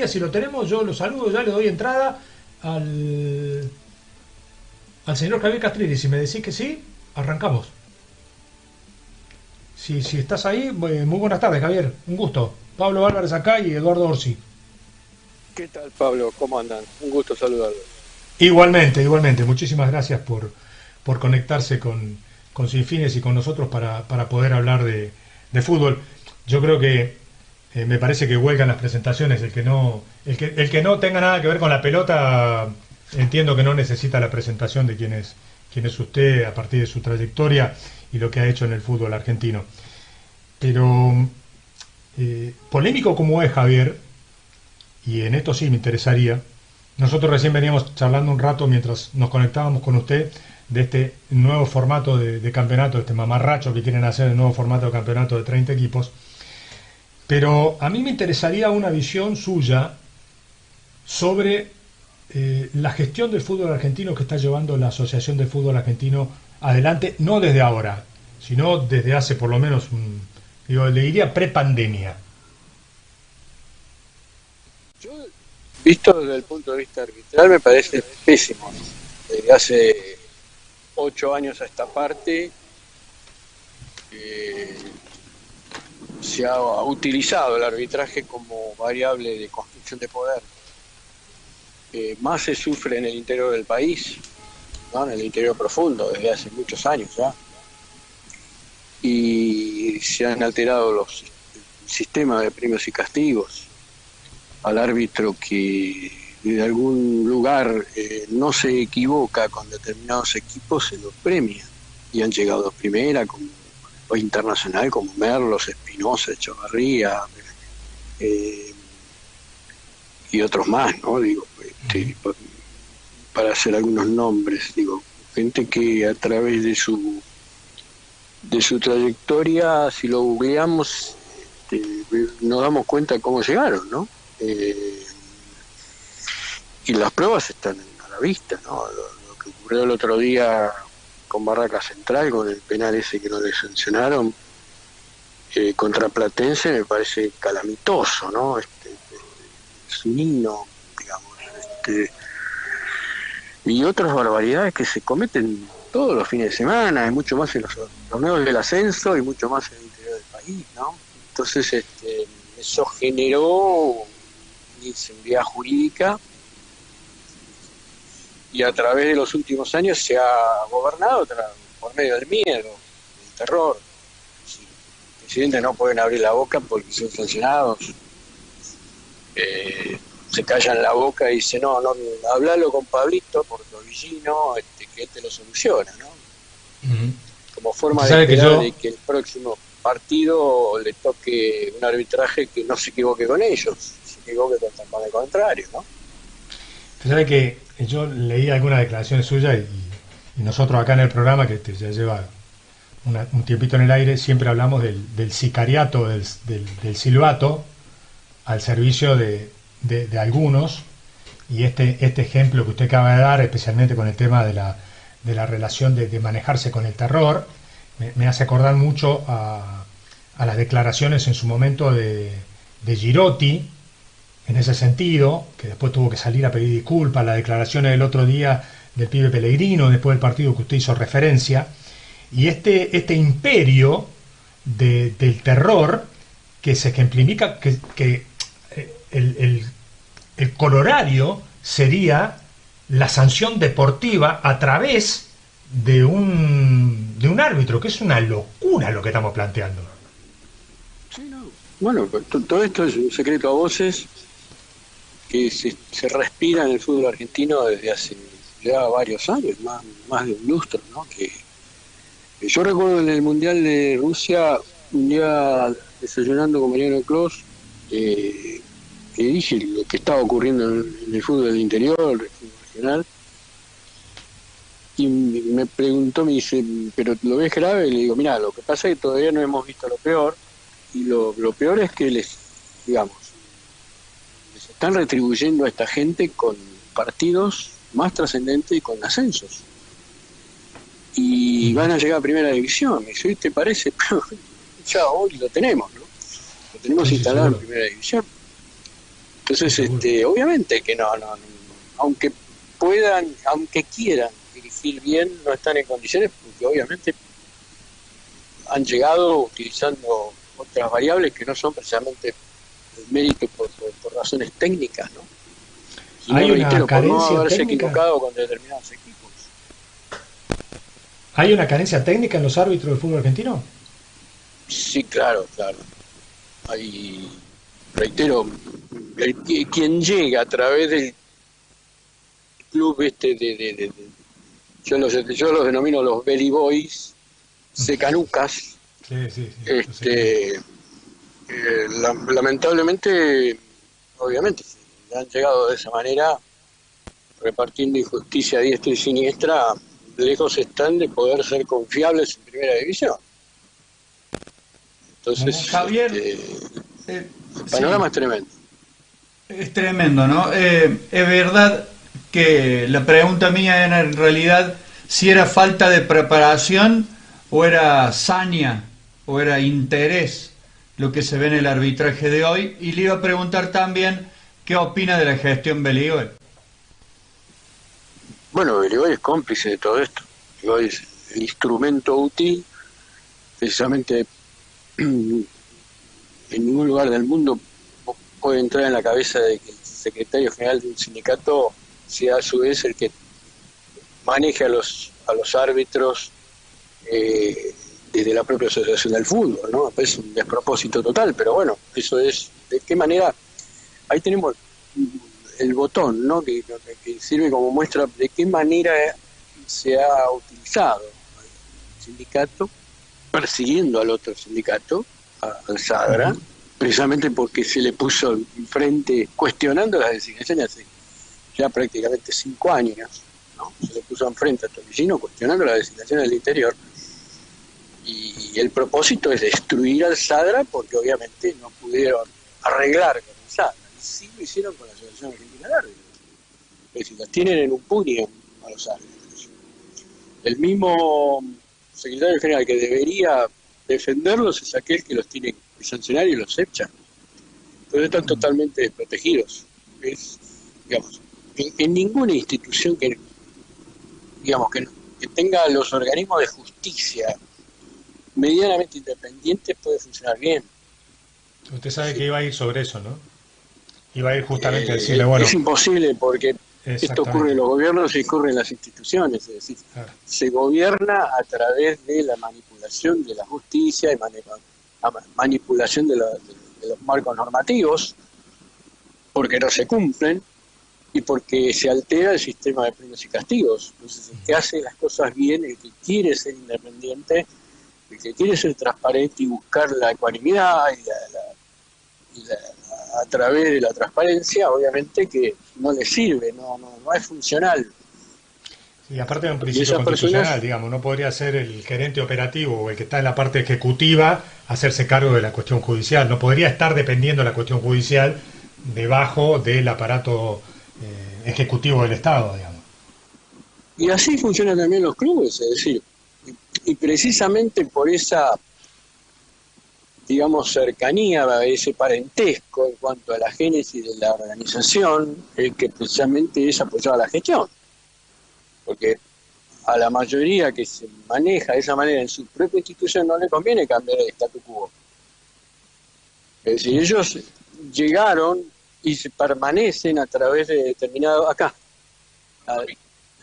Si lo tenemos, yo lo saludo, ya le doy entrada al señor Javier Castrilli. Si me decís que sí, arrancamos. Si estás ahí, muy buenas tardes, Javier. Un gusto. Pablo Álvarez acá y Eduardo Orsi. ¿Qué tal, Pablo? ¿Cómo andan? Un gusto saludarlos. Igualmente, igualmente. Muchísimas gracias por conectarse con Sinfines y con nosotros para poder hablar de fútbol. Yo creo que me parece que huelgan las presentaciones. El que no tenga nada que ver con la pelota, entiendo que no necesita la presentación de quién es usted a partir de su trayectoria y lo que ha hecho en el fútbol argentino. Pero polémico como es Javier, y en esto sí me interesaría, nosotros recién veníamos charlando un rato mientras nos conectábamos con usted de este nuevo formato de campeonato, este mamarracho que quieren hacer, el nuevo formato de campeonato de 30 equipos. Pero a mí me interesaría una visión suya sobre la gestión del fútbol argentino que está llevando la Asociación del Fútbol Argentino adelante, no desde ahora, sino desde hace por lo menos, le diría prepandemia. Yo, visto desde el punto de vista arbitral, me parece pésimo. Desde hace 8 años a esta parte eh, se ha utilizado el arbitraje como variable de construcción de poder. Más se sufre en el interior del país, ¿no? En el interior profundo, desde hace muchos años ya. Y se han alterado los sistemas de premios y castigos. Al árbitro que de algún lugar no se equivoca con determinados equipos se los premia, y han llegado a primera como, o internacional, como Merlos, Espinosa, Echevarría, eh, y otros más, ¿no? Digo, para hacer algunos nombres, digo, gente que a través de su trayectoria, si lo googleamos, nos damos cuenta cómo llegaron, ¿no? Y las pruebas están a la vista, ¿no? Lo que ocurrió el otro día con Barraca Central, con el penal ese que no le sancionaron, contra Platense, me parece calamitoso, ¿no? Es un himno, digamos, y otras barbaridades que se cometen todos los fines de semana, y mucho más en los torneos del ascenso y mucho más en el interior del país, ¿no? Entonces, eso generó inseguridad jurídica, y a través de los últimos años se ha gobernado por medio del miedo, del terror. Si los presidentes no pueden abrir la boca porque son sancionados, se callan la boca y dicen, no, no, hablalo con Pablito, por Torbellino, que él te lo soluciona, ¿no? Uh-huh. Como forma Usted de sabe que esperar yo, de que el próximo partido le toque un arbitraje que no se equivoque con ellos, se equivoque con el contrario, ¿no? usted sabe que yo leí algunas declaraciones suyas y nosotros acá en el programa, que ya lleva un tiempito en el aire, siempre hablamos del sicariato, del silbato al servicio de algunos, y este ejemplo que usted acaba de dar, especialmente con el tema de la relación de manejarse con el terror, me hace acordar mucho a las declaraciones en su momento de Girotti, en ese sentido, que después tuvo que salir a pedir disculpas, las declaraciones del otro día del pibe Pellegrino, después del partido que usted hizo referencia, y este imperio del terror que se ejemplifica, que el colorario sería la sanción deportiva a través de un árbitro, que es una locura lo que estamos planteando. Sí, no. Bueno, pues todo esto es un secreto a voces que se respira en el fútbol argentino desde hace ya varios años, más de un lustro, ¿no? Que yo recuerdo en el Mundial de Rusia, un día desayunando con Mariano Clos, que dije lo que estaba ocurriendo en el fútbol del interior, el fútbol regional, y me preguntó, me dice, ¿pero lo ves grave? Y le digo, mira, lo que pasa es que todavía no hemos visto lo peor, y lo peor es que digamos, les están retribuyendo a esta gente con partidos más trascendentes y con ascensos. Y van a llegar a primera división. Me dice, ¿te parece? Ya hoy lo tenemos, ¿no? Lo tenemos Sí, sí, instalado en seguro. primera división. Entonces, seguro. obviamente que aunque puedan, aunque quieran dirigir bien, no están en condiciones porque obviamente han llegado utilizando otras variables que no son precisamente el mérito por razones técnicas, ¿no? Sino, ¿Hay una reitero, por no carencia haberse técnica? equivocado con determinados equipos. ¿Hay una carencia técnica en los árbitros del fútbol argentino? Sí, claro, claro. Hay, reitero, quien llega a través del club yo los denomino los belly boys, secanucas, Sí, sí, sí, lo sé quién es. lamentablemente, obviamente, si han llegado de esa manera, repartiendo injusticia a diestra y siniestra, lejos están de poder ser confiables en primera división. Entonces, Javier, el sí, panorama es tremendo. es tremendo, ¿no? Es verdad que la pregunta mía era en realidad si era falta de preparación o era saña o era interés lo que se ve en el arbitraje de hoy. Y le iba a preguntar también qué opina de la gestión Beligol. Bueno, Uruguay es cómplice de todo esto. Uruguay es el instrumento útil, precisamente en ningún lugar del mundo puede entrar en la cabeza de que el secretario general de un sindicato sea a su vez el que maneje a los árbitros desde la propia asociación del fútbol, ¿no? Es un despropósito total, pero bueno, eso es, ¿de qué manera? Ahí tenemos el botón, ¿no? Que sirve como muestra de qué manera se ha utilizado el sindicato persiguiendo al otro sindicato, al Sadra, precisamente porque se le puso enfrente, cuestionando las designaciones hace ya prácticamente 5 años, ¿no? Se le puso enfrente a Tomisino cuestionando las designaciones del interior, y el propósito es destruir al Sadra porque obviamente no pudieron arreglar con el Sadra, y sí lo hicieron con la Asociación Argentina de Árbitros. Es decir, los tienen en un puño a los árbitros. El mismo secretario general que debería defenderlos es aquel que los tiene que sancionar y los echa. Entonces están totalmente desprotegidos. Es, digamos, en ninguna institución digamos, que tenga los organismos de justicia medianamente independientes puede funcionar bien. Usted sabe que iba a ir sobre eso, ¿no? Iba a ir justamente a decirle, bueno, Es imposible porque esto ocurre en exactamente, los gobiernos y ocurre en las instituciones, es decir, claro. se gobierna a través de la manipulación de la justicia y manipulación de los marcos normativos, porque no se cumplen y porque se altera el sistema de premios y castigos. Entonces, el que hace las cosas bien, el que quiere ser independiente, el que quiere ser transparente y buscar la ecuanimidad a través de la transparencia, obviamente que no le sirve, no es funcional. Y aparte de un Y principio esas constitucional, personas, digamos, no podría ser el gerente operativo o el que está en la parte ejecutiva hacerse cargo de la cuestión judicial. No podría estar dependiendo de la cuestión judicial debajo del aparato ejecutivo del Estado, digamos. y así funcionan también los clubes, es decir, y precisamente por esa, digamos, cercanía, ese parentesco en cuanto a la génesis de la organización, que precisamente es apoyada la gestión, porque a la mayoría que se maneja de esa manera en su propia institución no le conviene cambiar el statu quo. Es decir, ellos llegaron y se permanecen a través de determinados, acá,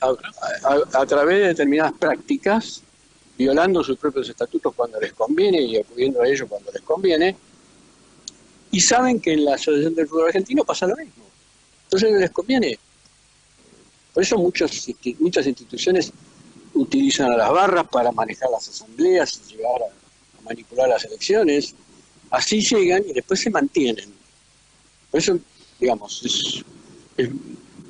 a través de determinadas prácticas, violando sus propios estatutos cuando les conviene y acudiendo a ellos cuando les conviene, y saben que en la Asociación del Fútbol Argentino pasa lo mismo. Entonces no les conviene. Por eso muchas instituciones utilizan a las barras para manejar las asambleas y llegar a manipular las elecciones. Así llegan y después se mantienen. Por eso, digamos, es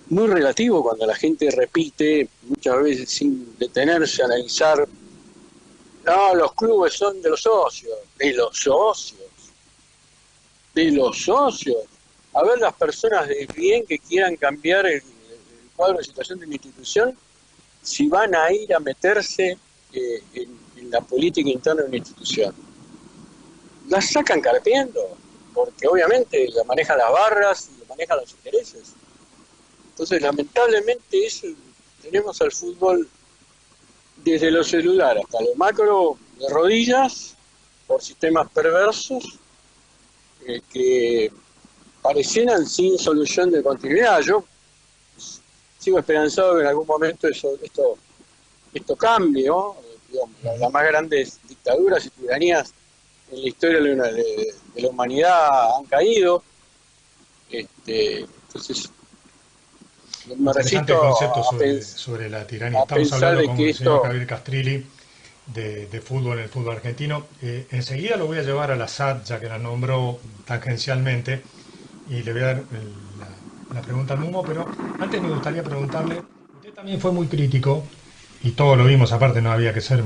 muy relativo cuando la gente repite, muchas veces sin detenerse a analizar, no, los clubes son de los socios, de los socios. A ver, las personas de bien que quieran cambiar el cuadro de situación de una institución, si van a ir a meterse en la política interna de una institución. Las sacan carpiendo, porque obviamente la manejan las barras, manejan los intereses. Entonces, lamentablemente, tenemos al fútbol desde lo celular hasta lo macro de rodillas por sistemas perversos que parecieran sin solución de continuidad. Yo sigo esperanzado que en algún momento esto cambie, ¿no? Digamos, las más grandes dictaduras y tiranías en la historia de la humanidad han caído. Entonces, me interesante resisto concepto a sobre la tiranía. a Estamos pensar hablando de con que el señor esto... Javier Castrilli de fútbol en el fútbol argentino. Enseguida lo voy a llevar a la SAT, ya que la nombró tangencialmente, y le voy a dar la pregunta al Mumo, pero antes me gustaría preguntarle, usted también fue muy crítico, y todos lo vimos, aparte no había que ser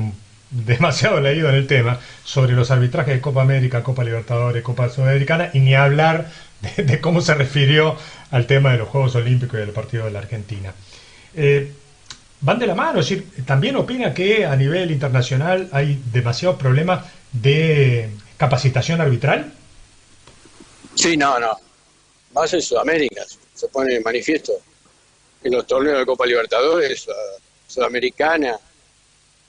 demasiado leído en el tema, sobre los arbitrajes de Copa América, Copa Libertadores, Copa Sudamericana, y ni hablar de cómo se refirió al tema de los Juegos Olímpicos y del partido de la Argentina. Van de la mano, es decir, también opina que a nivel internacional hay demasiados problemas de capacitación arbitral. Sí, no. Más en Sudamérica. Se pone en manifiesto en los torneos de Copa Libertadores, Sudamericana,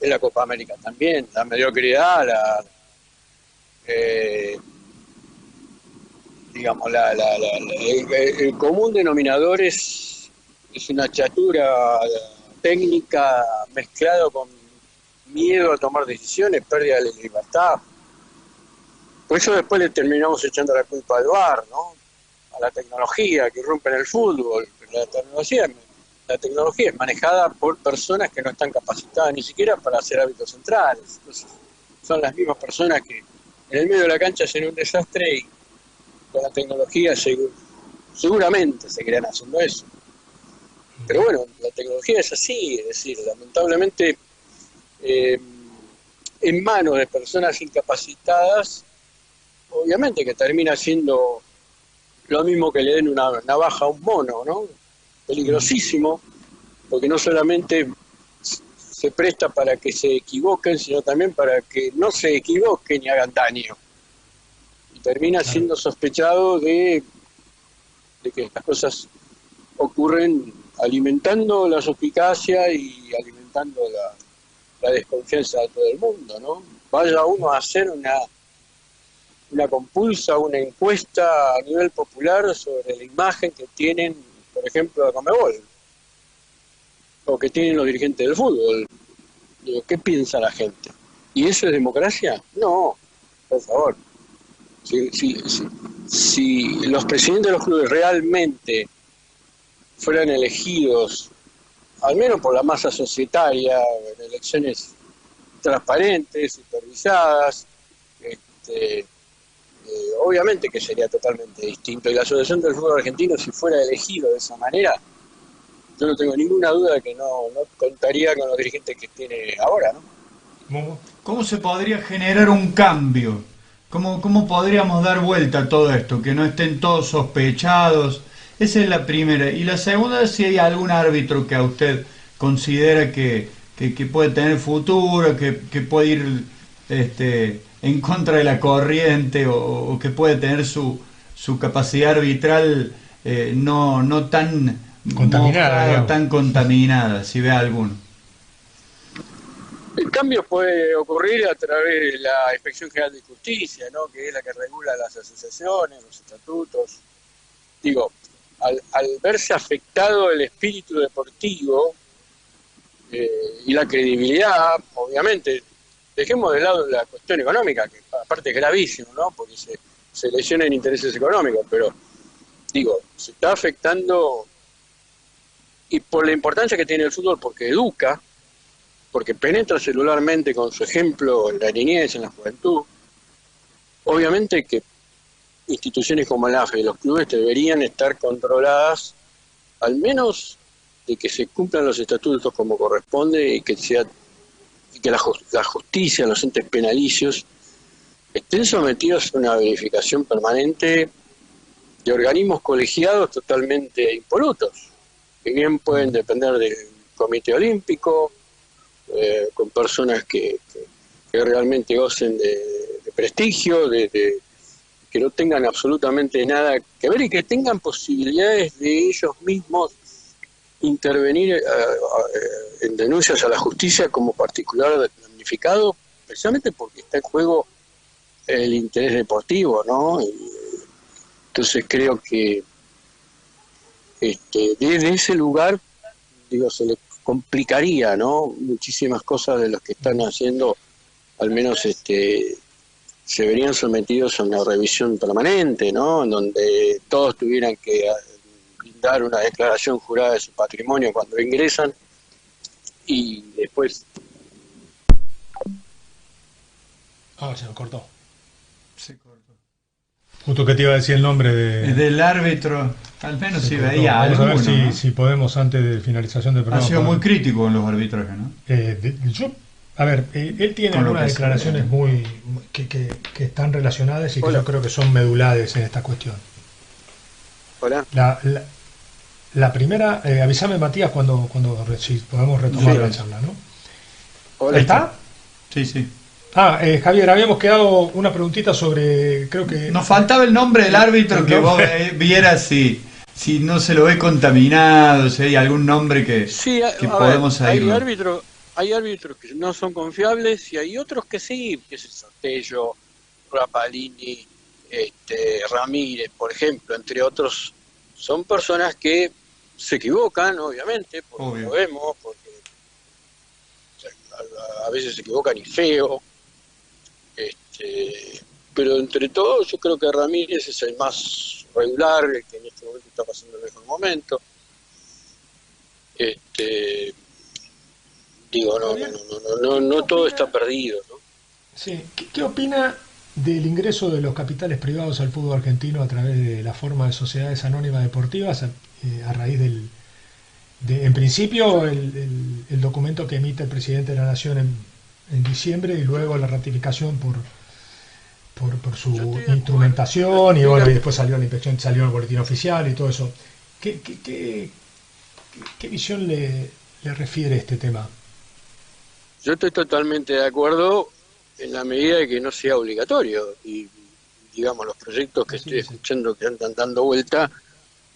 en la Copa América también. La mediocridad, digamos, el común denominador es una chatura técnica mezclado con miedo a tomar decisiones, pérdida de libertad. Por eso después le terminamos echando la culpa al VAR, ¿no? A la tecnología que irrumpe en el fútbol. La tecnología es manejada por personas que no están capacitadas ni siquiera para ser árbitros centrales. Entonces, son las mismas personas que en el medio de la cancha hacen un desastre y con la tecnología seguramente seguirán haciendo eso. Pero bueno, la tecnología es así, es decir, lamentablemente en manos de personas incapacitadas, obviamente que termina siendo lo mismo que le den una navaja a un mono, ¿no? Peligrosísimo, porque no solamente se presta para que se equivoquen, sino también para que no se equivoquen y hagan daño. Y termina siendo sospechado de que estas cosas ocurren alimentando la suspicacia y alimentando la desconfianza de todo el mundo, ¿no? Vaya uno a hacer una compulsa, una encuesta a nivel popular sobre la imagen que tienen, por ejemplo, de Conmebol, o que tienen los dirigentes del fútbol. Digo, ¿qué piensa la gente? ¿Y eso es democracia? No, por favor. Si los presidentes de los clubes realmente fueran elegidos, al menos por la masa societaria, en elecciones transparentes, supervisadas, obviamente que sería totalmente distinto. Y la Asociación del Fútbol Argentino, si fuera elegido de esa manera, yo no tengo ninguna duda de que no contaría con los dirigentes que tiene ahora, ¿no? ¿Cómo se podría generar un cambio? ¿Cómo podríamos dar vuelta a todo esto? Que no estén todos sospechados. Esa es la primera. Y la segunda, si hay algún árbitro que a usted considera que puede tener futuro, que puede ir en contra de la corriente o que puede tener su capacidad arbitral no tan Contaminada, tan contaminada, si ve alguno. El cambio puede ocurrir a través de la Inspección General de Justicia, ¿no? Que es la que regula las asociaciones, los estatutos. Digo, al verse afectado el espíritu deportivo y la credibilidad, obviamente, dejemos de lado la cuestión económica, que aparte es gravísimo, ¿no? Porque se lesionan intereses económicos, pero digo, se está afectando, y por la importancia que tiene el fútbol, porque educa, porque penetra celularmente con su ejemplo en la niñez, en la juventud. Obviamente que instituciones como el AFE y los clubes deberían estar controladas, al menos de que se cumplan los estatutos como corresponde y que la justicia, los entes penalicios estén sometidos a una verificación permanente de organismos colegiados totalmente impolutos, que bien pueden depender del Comité Olímpico, con personas que realmente gocen de prestigio, de que no tengan absolutamente nada que ver y que tengan posibilidades de ellos mismos intervenir en denuncias a la justicia como particular damnificado, precisamente porque está en juego el interés deportivo, ¿no? Entonces creo que desde ese lugar, digo, se le complicaría, ¿no? Muchísimas cosas de los que están haciendo, al menos se verían sometidos a una revisión permanente, ¿no? En donde todos tuvieran que brindar una declaración jurada de su patrimonio cuando ingresan y después... Se lo cortó. Se cortó. Justo que te iba a decir el nombre del árbitro, al menos si veía Vamos algo. a ver ¿no? si podemos, antes de finalización del programa... Ha sido muy crítico en los arbitrajes, ¿no? Él tiene Con lo algunas que declaraciones que están relacionadas y que yo creo que son medulares en esta cuestión. Hola. La primera, avísame Matías cuando si podemos retomar la charla, ¿no? Hola. ¿Está? Sí. Javier, habíamos quedado una preguntita sobre, creo que... Nos faltaba el nombre del árbitro, que vos vieras si no se lo ve contaminado, si hay algún nombre que podemos seguir. Hay árbitros que no son confiables y hay otros que sí, que es el Sotello, Rapalini, Ramírez, por ejemplo, entre otros. Son personas que se equivocan, obviamente, porque lo vemos, porque a veces se equivocan y feo. Pero entre todos yo creo que Ramírez es el más regular, el que en este momento está pasando el mejor momento. Digo, no todo está perdido, ¿no? Sí. ¿Qué opina del ingreso de los capitales privados al fútbol argentino a través de la forma de sociedades anónimas deportivas a raíz en principio el documento que emite el presidente de la Nación en diciembre y luego la ratificación por su instrumentación y bueno, y después salió la inspección, salió el boletín oficial y todo eso? ¿Qué visión le refiere este tema? Yo estoy totalmente de acuerdo en la medida de que no sea obligatorio y digamos los proyectos que estoy escuchando que andan dando vuelta,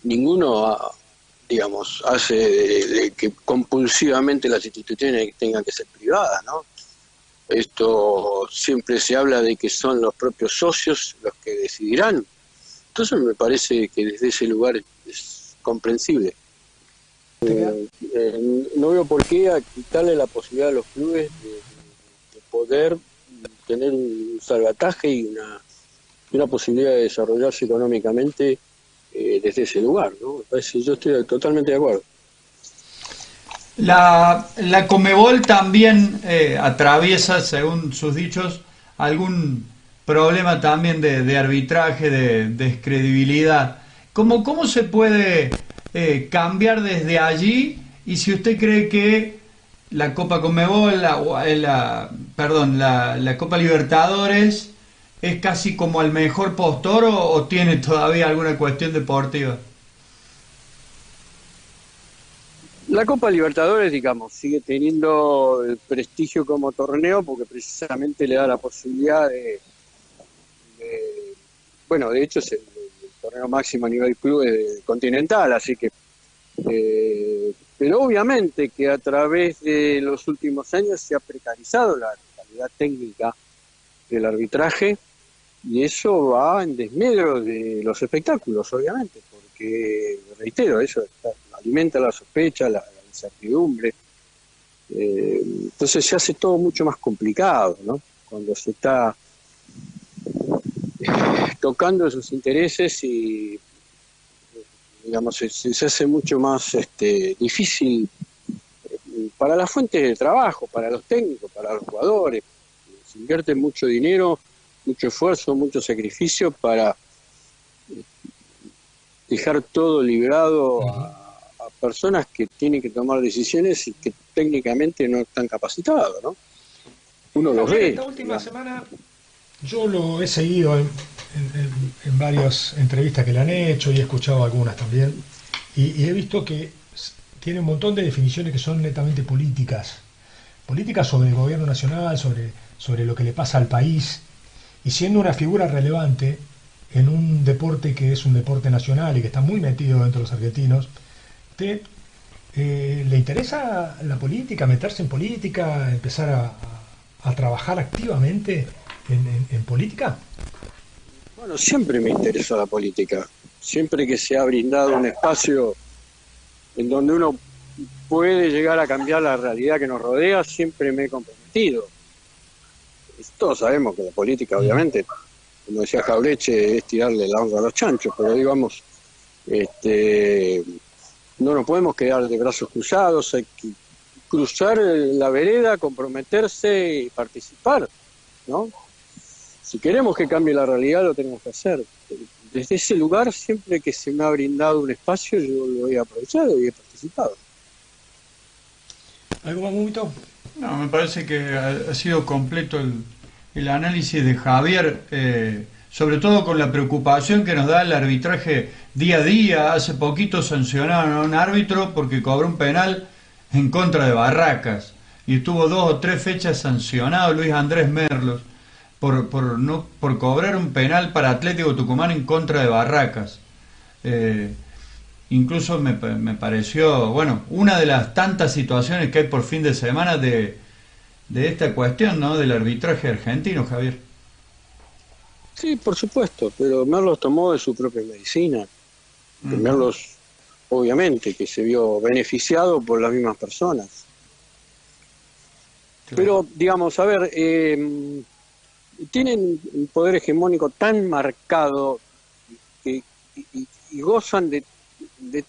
ninguno hace de que compulsivamente las instituciones tengan que ser privadas, ¿no? Esto siempre se habla de que son los propios socios los que decidirán. Entonces me parece que desde ese lugar es comprensible. No veo por qué a quitarle la posibilidad a los clubes de poder tener un salvataje y una posibilidad de desarrollarse económicamente desde ese lugar, ¿no? Me parece, yo estoy totalmente de acuerdo. La Conmebol también atraviesa, según sus dichos, algún problema también de arbitraje, de descredibilidad. ¿Cómo se puede cambiar desde allí? Y si usted cree que la Copa Conmebol, la Copa Libertadores es casi como el mejor postor o tiene todavía alguna cuestión deportiva. La Copa Libertadores, digamos, sigue teniendo el prestigio como torneo porque precisamente le da la posibilidad de hecho es el torneo máximo a nivel club continental, así que pero obviamente que a través de los últimos años se ha precarizado la calidad técnica del arbitraje y eso va en desmedro de los espectáculos, obviamente, porque, reitero, eso alimenta la sospecha, la incertidumbre. Entonces se hace todo mucho más complicado, ¿no? Cuando se está tocando sus intereses y, digamos, se hace mucho más difícil para las fuentes de trabajo, para los técnicos, para los jugadores. Se invierte mucho dinero, mucho esfuerzo, mucho sacrificio para dejar todo librado a personas que tienen que tomar decisiones y que técnicamente no están capacitados, ¿no? Uno los ve. Esta última semana yo lo he seguido en varias entrevistas que le han hecho y he escuchado algunas también y he visto que tiene un montón de definiciones que son netamente políticas sobre el gobierno nacional, sobre lo que le pasa al país, y siendo una figura relevante en un deporte que es un deporte nacional y que está muy metido dentro de los argentinos. ¿Usted le interesa la política, meterse en política, empezar a trabajar activamente en política? Bueno, siempre me interesó la política. Siempre que se ha brindado un espacio en donde uno puede llegar a cambiar la realidad que nos rodea, siempre me he comprometido. Todos sabemos que la política, obviamente, como decía Jaureche, es tirarle la honra a los chanchos, pero digamos, no nos podemos quedar de brazos cruzados, hay que cruzar la vereda, comprometerse y participar, ¿no? Si queremos que cambie la realidad, lo tenemos que hacer. Desde ese lugar, siempre que se me ha brindado un espacio, yo lo he aprovechado y he participado. ¿Algo más, Mumito? No, me parece que ha sido completo el análisis de Javier, sobre todo con la preocupación que nos da el arbitraje día a día. Hace poquito sancionaron a un árbitro porque cobró un penal en contra de Barracas y estuvo 2 o 3 fechas sancionado Luis Andrés Merlos por cobrar un penal para Atlético Tucumán en contra de Barracas. Incluso me pareció, bueno, una de las tantas situaciones que hay por fin de semana de esta cuestión, ¿no?, del arbitraje argentino, Javier. Sí, por supuesto, pero Merlos tomó de su propia medicina. Merlos, obviamente, que se vio beneficiado por las mismas personas. Claro. Pero, digamos, a ver, tienen un poder hegemónico tan marcado y gozan de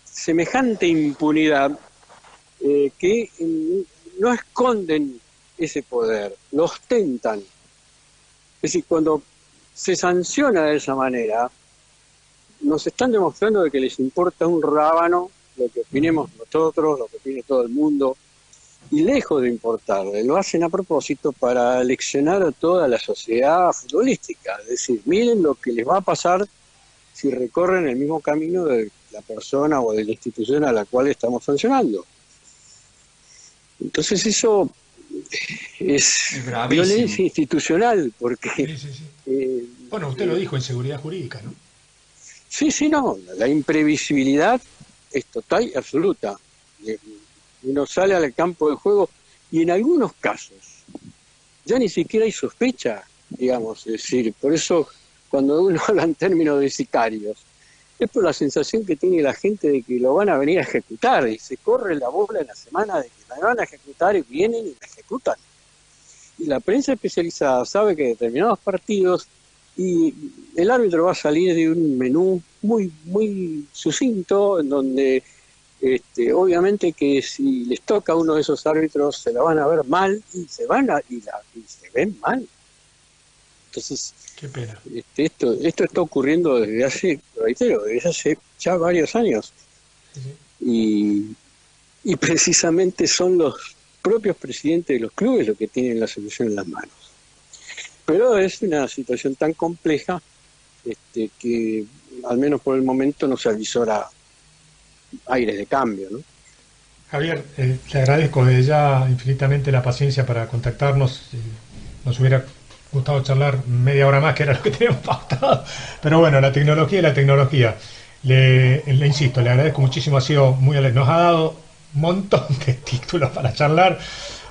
semejante impunidad que no esconden ese poder, lo ostentan. Es decir, cuando se sanciona de esa manera, nos están demostrando de que les importa un rábano lo que opinemos nosotros, lo que opine todo el mundo, y lejos de importarle, lo hacen a propósito para leccionar a toda la sociedad futbolística. Es decir, miren lo que les va a pasar si recorren el mismo camino de la persona o de la institución a la cual estamos sancionando. Entonces eso es violencia institucional, porque... Sí. Bueno, usted lo dijo, en seguridad jurídica, ¿no? Sí, no, la imprevisibilidad es total y absoluta. Uno sale al campo de juego y en algunos casos ya ni siquiera hay sospecha, digamos, es decir, por eso cuando uno habla en términos de sicarios, es por la sensación que tiene la gente de que lo van a venir a ejecutar, y se corre la bola en la semana de que la van a ejecutar y vienen y la ejecutan. Y la prensa especializada sabe que determinados partidos, y el árbitro va a salir de un menú muy sucinto, en donde obviamente que si les toca a uno de esos árbitros se la van a ver mal, y se ven mal. Entonces, qué pena. Esto está ocurriendo desde hace ya varios años. Sí. Y precisamente son los propios presidentes de los clubes los que tienen la solución en las manos. Pero es una situación tan compleja que al menos por el momento no se avisora aires de cambio, ¿no? Javier, le agradezco desde ya infinitamente la paciencia para contactarnos. Nos hubiera gustado charlar media hora más, que era lo que teníamos pautado, pero bueno, la tecnología y la tecnología. Le insisto, le agradezco muchísimo, nos ha dado un montón de títulos para charlar,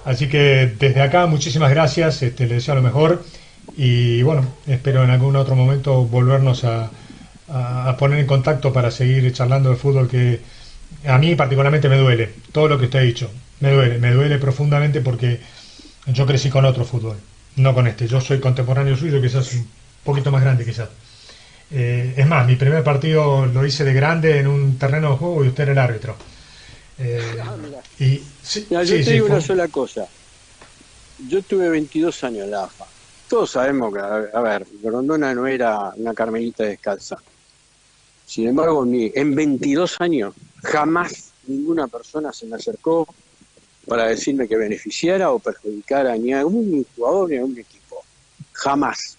así que desde acá muchísimas gracias, le deseo lo mejor y bueno, espero en algún otro momento volvernos a poner en contacto para seguir charlando de fútbol, que a mí particularmente me duele, todo lo que usted ha dicho, me duele profundamente, porque yo crecí con otro fútbol, no con este. Yo soy contemporáneo suyo, quizás un poquito más grande quizás. Es más, mi primer partido lo hice de grande en un terreno de juego y usted era el árbitro. Yo te digo una sola cosa. Yo tuve 22 años en la AFA. Todos sabemos que, a ver, Grondona no era una carmelita descalza. Sin embargo, en 22 años jamás ninguna persona se me acercó para decirme que beneficiara o perjudicara ni a algún jugador ni a un equipo. Jamás.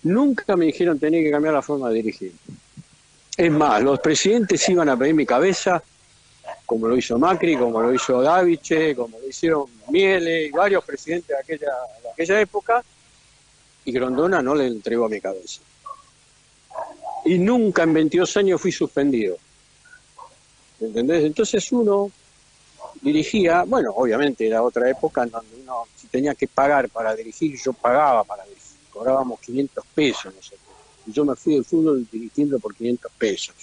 Nunca me dijeron tener que cambiar la forma de dirigir. Es más, los presidentes iban a pedir mi cabeza, como lo hizo Macri, como lo hizo Daviche, como lo hicieron Miele y varios presidentes de aquella época, y Grondona no le entregó mi cabeza. y nunca en 22 años fui suspendido. ¿Entendés? Entonces uno dirigía, bueno, obviamente era otra época en donde uno, si tenía que pagar para dirigir, yo pagaba para dirigir, cobrábamos 500 pesos nosotros. Y yo me fui del fútbol dirigiendo por 500 pesos.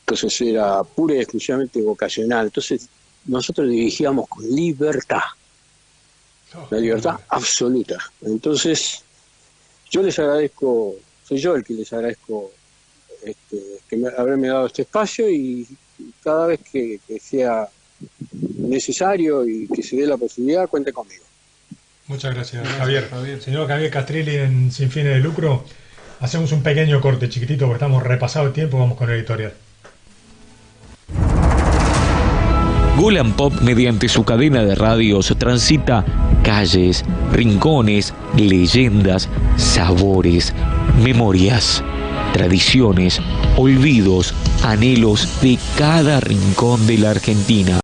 Entonces era pura y exclusivamente vocacional. Entonces nosotros dirigíamos con libertad, la libertad absoluta. Entonces yo les agradezco, soy yo el que les agradezco haberme dado este espacio, y cada vez que sea necesario y que se dé la posibilidad, cuente conmigo. Muchas gracias, Javier. Señor Javier Castrilli en Sin Fines de Lucro. Hacemos un pequeño corte chiquitito porque estamos repasados el tiempo, vamos con el editorial. Gol & Pop, mediante su cadena de radios, transita calles, rincones, leyendas, sabores, memorias, tradiciones, olvidos, anhelos de cada rincón de la Argentina.